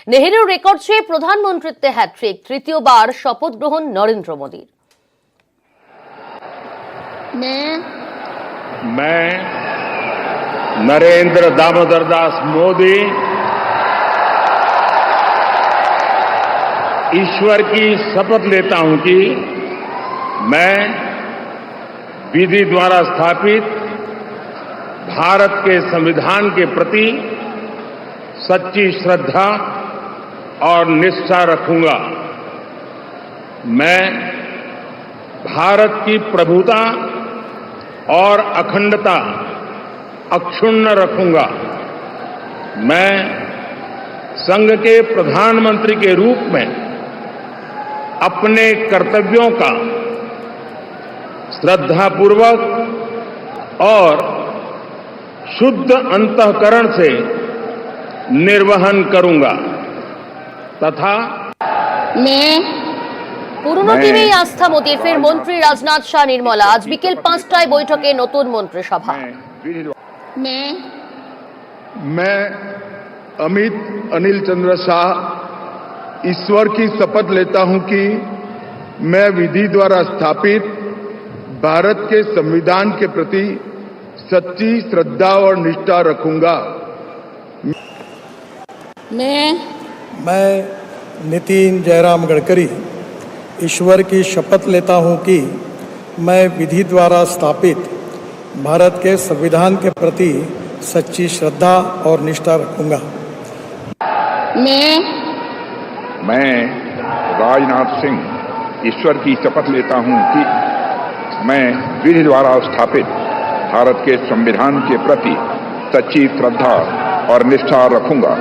নেহেরুর record ছুঁয়ে প্রধানমন্ত্রীত্বে hat trick, তৃতীয়বার শপথ গ্রহণ নরেন্দ্র মোদীর। मैं नरेंद्र दामोदर दास मोदी ईश्वर की शपथ लेता हूं कि मैं विधि द्वारा स्थापित भारत के संविधान के प्रति सच्ची श्रद्धा और निष्ठा रखूंगा। मैं भारत की प्रभुता और अखंडता अक्षुण्ण रखूंगा। मैं संघ के प्रधानमंत्री के रूप में अपने कर्तव्यों का श्रद्धापूर्वक और शुद्ध अंतःकरण से निर्वहन करूंगा तथा পুরনো টিমেই আস্থা মোদীর। ফের মন্ত্রী রাজনাথ শাহ নির্মলা। আজ বিকেল 5টায় বৈঠকে নতুন মন্ত্রিসভা। मैं अमित अनिल चंद्र शाह ईश्वर की शपथ लेता हूं कि मैं विधि द्वारा स्थापित भारत के संविधान के प्रति सच्ची श्रद्धा और निष्ठा रखूंगा। मैं नितिन जयराम गडकरी ईश्वर की शपथ लेता हूं कि मैं विधि द्वारा स्थापित भारत के संविधान के प्रति सच्ची श्रद्धा और निष्ठा रखूंगा। मैं राजनाथ सिंह ईश्वर की शपथ लेता हूं कि मैं विधि द्वारा स्थापित भारत के संविधान के प्रति सच्ची श्रद्धा और निष्ठा रखूंगा।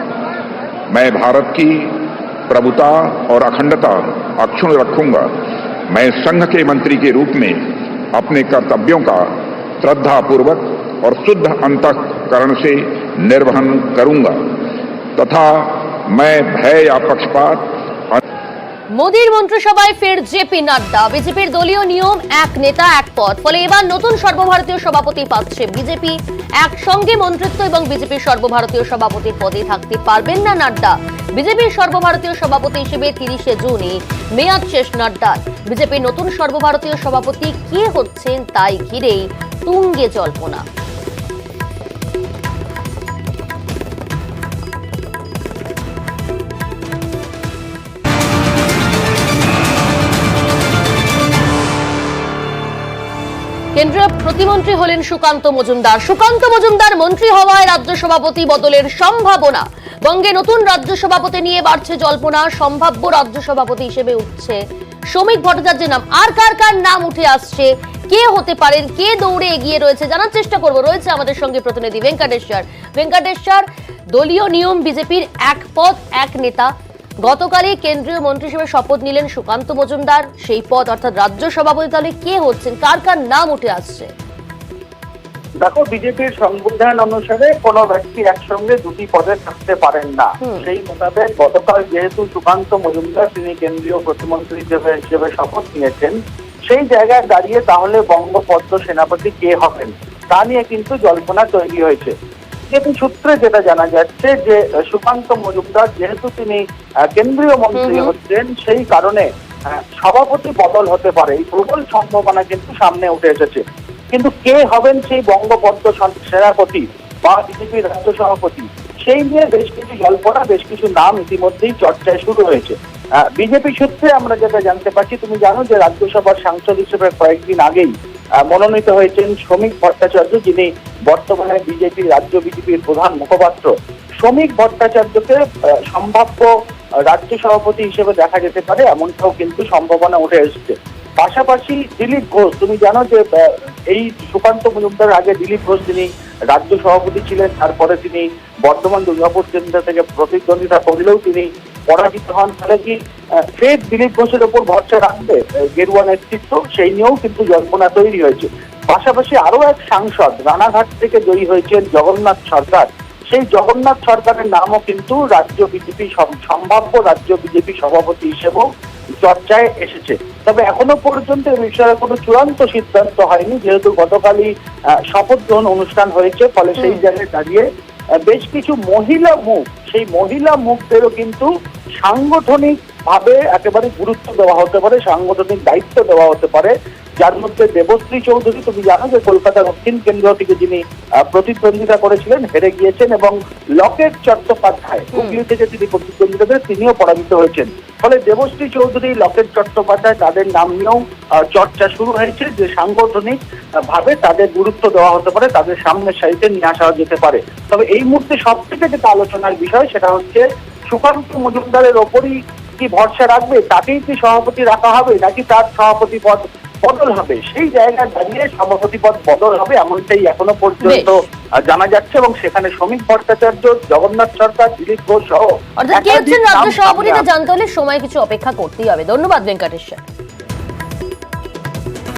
मैं भारत की प्रभुता और अखंडता अक्षुण्ण रखूंगा। मैं संघ के मंत्री के रूप में अपने कर्तव्यों का श्रद्धापूर्वक और शुद्ध अंतःकरण से निर्वहन करूंगा तथा मैं भय या पक्षपात। মোদীর মন্ত্রিসভায় ফের জেপি নাড্ডা। বিজেপির দলীয় নিয়ম এক নেতা এক পদ, ফলে এবার নতুন সর্বভারতীয় সভাপতি পাচ্ছে বিজেপি। একসঙ্গে মন্ত্রিত্ব এবং বিজেপির সর্বভারতীয় সভাপতির পদে থাকতে পারবেন না নাড্ডা। বিজেপির সর্বভারতীয় সভাপতি হিসেবে 30শে জুনই মেয়াদ শেষ নাড্ডার। বিজেপির নতুন সর্বভারতীয় সভাপতি কে হচ্ছেন তাই ঘিরেই তুঙ্গে জল্পনা। কেন্দ্রীয় প্রতিমন্ত্রী হলেন সুকান্ত মজুমদার। সুকান্ত মজুমদার মন্ত্রী হওয়ায় রাজ্য সভাপতি বদলের সম্ভাবনা। বঙ্গে নতুন রাজ্য সভাপতি নিয়ে বাড়ছে জল্পনা। সম্ভাব্য রাজ্য সভাপতি হিসেবে উঠছে শ্রমিক ভট্টাচার্যের নাম। আর কার কার নাম উঠে আসছে, কে হতে পারেন, কে দৌড়ে এগিয়ে রয়েছে জানার চেষ্টা করব। রয়েছে আমাদের সঙ্গে প্রতিনিধি ভেঙ্কটেশ্বর। দলীয় নিয়ম বিজেপির এক পদ এক নেতা। গতকালই কেন্দ্রীয় মন্ত্রী হিসেবে শপথ নিলেন সুকান্ত মজুমদার। সেই পদ অর্থাৎ রাজ্য সভাপতি তাহলে কে হচ্ছেন, কার কার নাম উঠে আসছে? দেখো, বিজেপির সংবিধান অনুসারে কোন ব্যক্তি একসঙ্গে দুটি পদে থাকতে পারেন না। সেই মোতাবেক গতকাল যেহেতু সুকান্ত মজুমদার তিনি কেন্দ্রীয় প্রতিমন্ত্রী হিসেবে শপথ নিয়েছেন, সেই জায়গায় দাঁড়িয়ে তাহলে বঙ্গপদ্ম সেনাপতি কে হবেন তা নিয়ে কিন্তু জল্পনা তৈরি হয়েছে। বিজেপি সূত্রে যেটা জানা যাচ্ছে যে সুকান্ত মজুমদার যেহেতু তিনি কেন্দ্রীয় মন্ত্রী হচ্ছেন, সেই কারণে সভাপতি বদল হতে পারে, এই প্রবল সম্ভাবনা কিন্তু সামনে উঠে এসেছে। কিন্তু কে হবেন সেই বঙ্গপদ্ম সেনাপতি বা বিজেপির রাজ্য সভাপতি, সেই নিয়ে বেশ কিছু জল্পনা, বেশ কিছু নাম ইতিমধ্যেই চর্চায় শুরু হয়েছে। বিজেপি সূত্রে আমরা যেটা জানতে পারছি, তুমি জানো যে রাজ্যসভার সাংসদ হিসেবে কয়েকদিন আগেই মনোনীত হয়েছেন শ্রমিক ভট্টাচার্য, যিনি বর্তমানে রাজ্য বিজেপির প্রধান মুখপাত্র। শ্রমিক ভট্টাচার্যকে সম্ভাব্য রাজ্য সভাপতি হিসেবে দেখা যেতে পারে, এমনটাও কিন্তু সম্ভাবনা উঠে এসেছে। পাশাপাশি দিলীপ ঘোষ, তুমি জানো যে এই সুকান্ত মজুমদার আগে দিলীপ ঘোষ তিনি রাজ্য সভাপতি ছিলেন, তারপরে তিনি বর্ধমান দুর্গাপুর কেন্দ্র থেকে প্রতিদ্বন্দ্বিতা করলেও তিনি পরাজিত হন। ফলে কি ফের দিলীপ ঘোষের ওপর ভরসা রাখবে গেরুয়া নেতৃত্ব, সেই নিয়েও কিন্তু জল্পনা তৈরি হয়েছে। পাশাপাশি আরো এক সাংসদ রানাঘাট থেকে জয়ী হয়েছেন জগন্নাথ সরকার, সেই জগন্নাথ সরকারের নামও কিন্তু রাজ্য বিজেপি সম্ভাব্য রাজ্য বিজেপি সভাপতি হিসেবেও চর্চায় এসেছে। তবে এখনো পর্যন্ত এই বিষয়ে কোনো চূড়ান্ত সিদ্ধান্ত হয়নি, যেহেতু গতকালই শপথ গ্রহণ অনুষ্ঠান হয়েছে। ফলে সেই জায়গায় দাঁড়িয়ে বেশ কিছু মহিলা মুখ, সেই মহিলা মুখদেরও কিন্তু সাংগঠনিক ভাবে একেবারে গুরুত্ব দেওয়া হতে পারে, সাংগঠনিক দায়িত্ব দেওয়া হতে পারে। যার মধ্যে দেবশ্রী চৌধুরী, তুমি জানো যে কলকাতা দক্ষিণ কেন্দ্র থেকে যিনি প্রতিদ্বন্দ্বিতা করেছিলেন, হেরে গিয়েছেন, এবং লকেট চট্টোপাধ্যায় হুগলি থেকে তিনি প্রতিদ্বন্দ্বিতা করে তিনিও পরাজিত হয়েছেন। ফলে দেবশ্রী চৌধুরী, লকেট চট্টোপাধ্যায়, তাদের নাম নিয়েও চর্চা শুরু হয়েছে যে সাংগঠনিক ভাবে তাদের গুরুত্ব দেওয়া হতে পারে, তাদের সামনের সারিতে নিয়ে আসা যেতে পারে। তবে এই মুহূর্তে সব থেকে যেটা আলোচনার বিষয় সেটা হচ্ছে সুকান্ত মজুমদারের ওপরই কি ভরসা রাখবে, তাকেই কি সভাপতি রাখা হবে নাকি তার সভাপতি পদ বদল হবে। সেই জায়গায় দাঁড়িয়ে সভাপতি পদ বদল হবে এমনটাই এখনো পর্যন্ত জানা যাচ্ছে, এবং সেখানে শ্রমিক ভট্টাচার্য, জগন্নাথ সরকার, দিলীপ ঘোষ সহ অর্থাৎ কে হচ্ছেন রাজ্য সভাপতি তা জানতে হলে সময় কিছু অপেক্ষা করতেই হবে। ধন্যবাদ ভেঙ্কটেশ্বর।